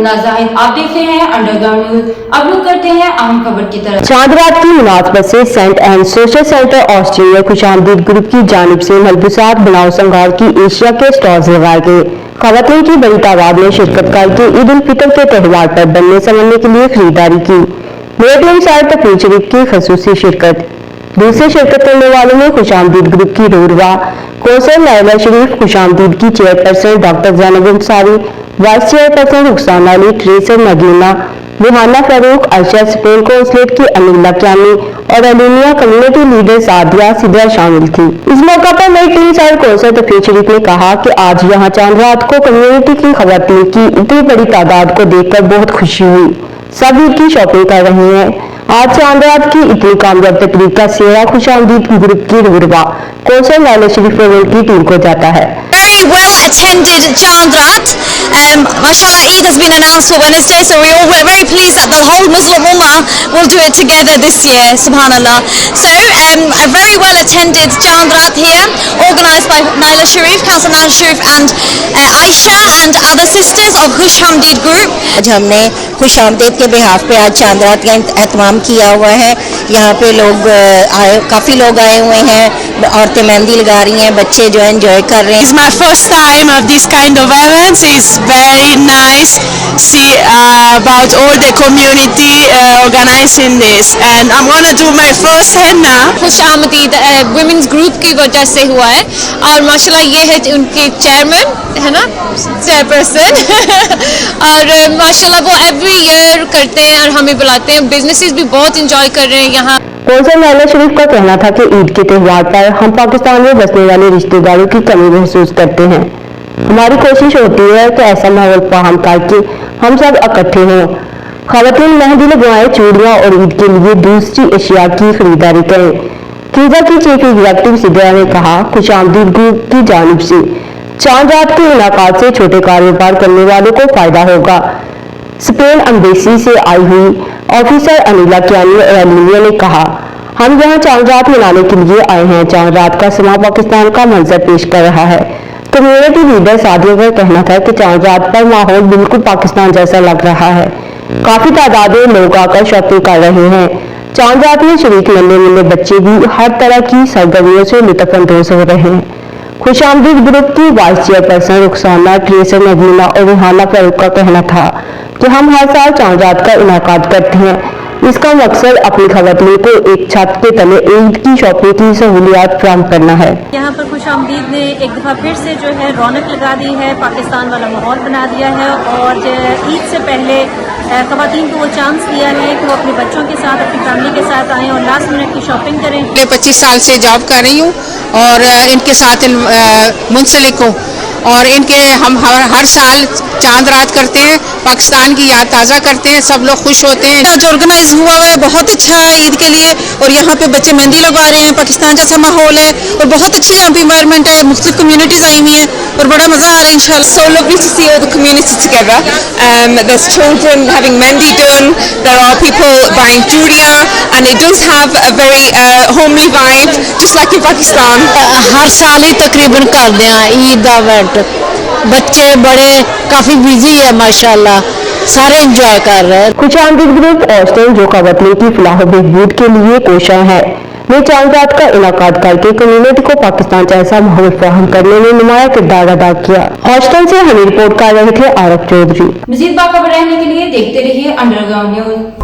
मुन्ना जाहिद। आप देख रहे हैं अंडरग्राउंड न्यूज। अब लोग करते हैं अहम खबर की तरफ। चांद रात की मुनासबत से saint and social centre Australia Khushamdeed group की जानिब से मलबूसात बनाओ संगार की एशिया के स्टॉल्स लगाए गए। खवातीन की बड़ी तादाद में शिरकत करके ईद उल फितर के त्यौहार पर बनने समझने के लिए खरीदारी की। मेडलम साइड तकरीर शरीफ की खसूसी शिरकत। दूसरे शिरकत करने वालों में खुशामदीद ग्रुप की रूरवा कौसर नायला शरीफ, खुशामदीद की chairperson doctor Zainab Ansari, vice chairperson Rukhsana Ali, treasurer Nagina, Ruhana Farooq, Ayesha Spain consulate की अनिला क्यामी और अलीनिया कम्युनिटी लीडर सादिया सिद्रा शामिल थी। इस मौका पर नई टीम साइड कौसर तफरीर शरीफ ने कहा कि आज यहाँ चांद रात को कम्युनिटी की खवातीन की इतनी बड़ी तादाद को देखकर बहुत खुशी हुई। सब ईद की शॉपिंग कर रहे हैं। आज चांद रात की इतनी कामयाब तकरीर का सेहरा खुशामदीद ग्रुप की रूरवा कौसर नायला शरीफ और उनकी टीम को जाता है। Very well attended Chand Raat. Mashallah, Eid has been announced for Wednesday, so we're very pleased that the whole Muslim Ummah will do it together this year, subhanallah. So, a very well attended Chand Raat here, organised by Naila Sharif, Councillor Naila Sharif and Aisha and other sisters of Khushamdeed Group. आज हमने खुशामदीद के behalf पे आज चांद रात का एहतमाम किया हुआ है। यहाँ पे लोग काफ़ी लोग आए हुए हैं, औरतें मेहंदी लगा रही हैं, बच्चे जो है एंजॉय कर रहे हैं। It's my first time of this kind of events. It's very nice see about all the community organizing this, and I'm gonna do my first henna. Khushamdeed women's group की वजह से हुआ है और माशाल्लाह ये है उनके चेयरमैन है ना, चेयरपर्सन और माशाल्लाह वो एवरी ईयर करते हैं और हमें बुलाते हैं। बिजनेसेस भी बहुत इंजॉय कर रहे हैं यहाँ। कौसर नायला शरीफ का कहना था कि ईद के त्यौहार पर हम पाकिस्तान में बसने वाले रिश्तेदारों की कमी महसूस करते हैं। हमारी कोशिश होती है कि ऐसा माहौल फराहम करके हम सब इकट्ठे हों। खवातीन मेहंदी लगवाएं, चूड़ियां और ईद के लिए दूसरी अशिया की खरीदारी करें। कीजा की चीफ एग्जीक्यूटिव सिद्रा ने कहा, खुशामदीद ग्रुप की जानिब से चांद रात के इनाकात से छोटे कारोबार करने वालों को फायदा होगा। स्पेन अम्बेसी से आई हुई ऑफिसर अनिला क्यामी और अलीनिया ने कहा, हम यहाँ चांद रात मनाने के लिए आए हैं। चांद रात का समा पाकिस्तान का मंजर पेश कर रहा है। कम्युनिटी लीडर सादिया का कहना था कि चांद रात पर माहौल बिल्कुल पाकिस्तान जैसा लग रहा है। काफी तादाद में लोग आकर शॉपिंग कर रहे हैं। चांद रात में शरीक नन्हे मुन्ने बच्चे भी हर तरह की सरगर्मियों से लुत्फ अंदोज हो रहे हैं। खुशामदीद ग्रुप की vice chairperson Rukhsana, tracer Nagina और रुहाना फारूक का कहना था कि हम हर साल चांद रात का इनाकाद करते हैं। इसका मकसद अपनी खवातीन को एक छत के तले ईद की शॉपिंग की सहूलियात फराहम करना है। यहाँ पर खुशामदीद ने एक दफ़ा फिर से जो है रौनक लगा दी है, पाकिस्तान वाला माहौल बना दिया है और ईद से पहले खवातीन को वो चांस दिया है कि वो अपने बच्चों के साथ अपनी फैमिली के साथ आएँ और लास्ट मिनट की शॉपिंग करें। 25 साल से जॉब कर रही हूँ और इनके साथ मुंसलिक हूँ और इनके हम हर साल चांद रात करते हैं, पाकिस्तान की याद ताज़ा करते हैं, सब लोग खुश होते हैं। आज ऑर्गेनाइज हुआ है, बहुत अच्छा है ईद के लिए और यहाँ पे बच्चे मेहंदी लगवा रहे हैं, पाकिस्तान जैसा माहौल है और बहुत अच्छी यहाँ पे इन्वायरमेंट है, मुख्तलिफ कम्युनिटीज आई हुई हैं और बड़ा मजा आ रहा है इंशाल्लाह। So lovely to see all the community together. There's children having mehndi done, there are people buying jewelry and it does have a very homely vibe, just like in Pakistan. हर साल ही तकरीबन करते हैं ईद का इवेंट, बच्चे बड़े काफी busy है माशाल्लाह, सारे एंजॉय कर रहे हैं। खुशामदीद ग्रुप ऑस्ट्रेलिया जो खवातीन की फलाह बहबूद के लिए कोशा है, वे चांद रात का इनाकाद करके कम्युनिटी को पाकिस्तान जैसा माहौल फराहम करने में नुमाया किरदार अदा किया। हॉस्टल से हमें रिपोर्ट कर रहे थे आरफ चौधरी। मजीद बाखबर रहने के लिए देखते रहिए अंडरग्राउंड न्यूज।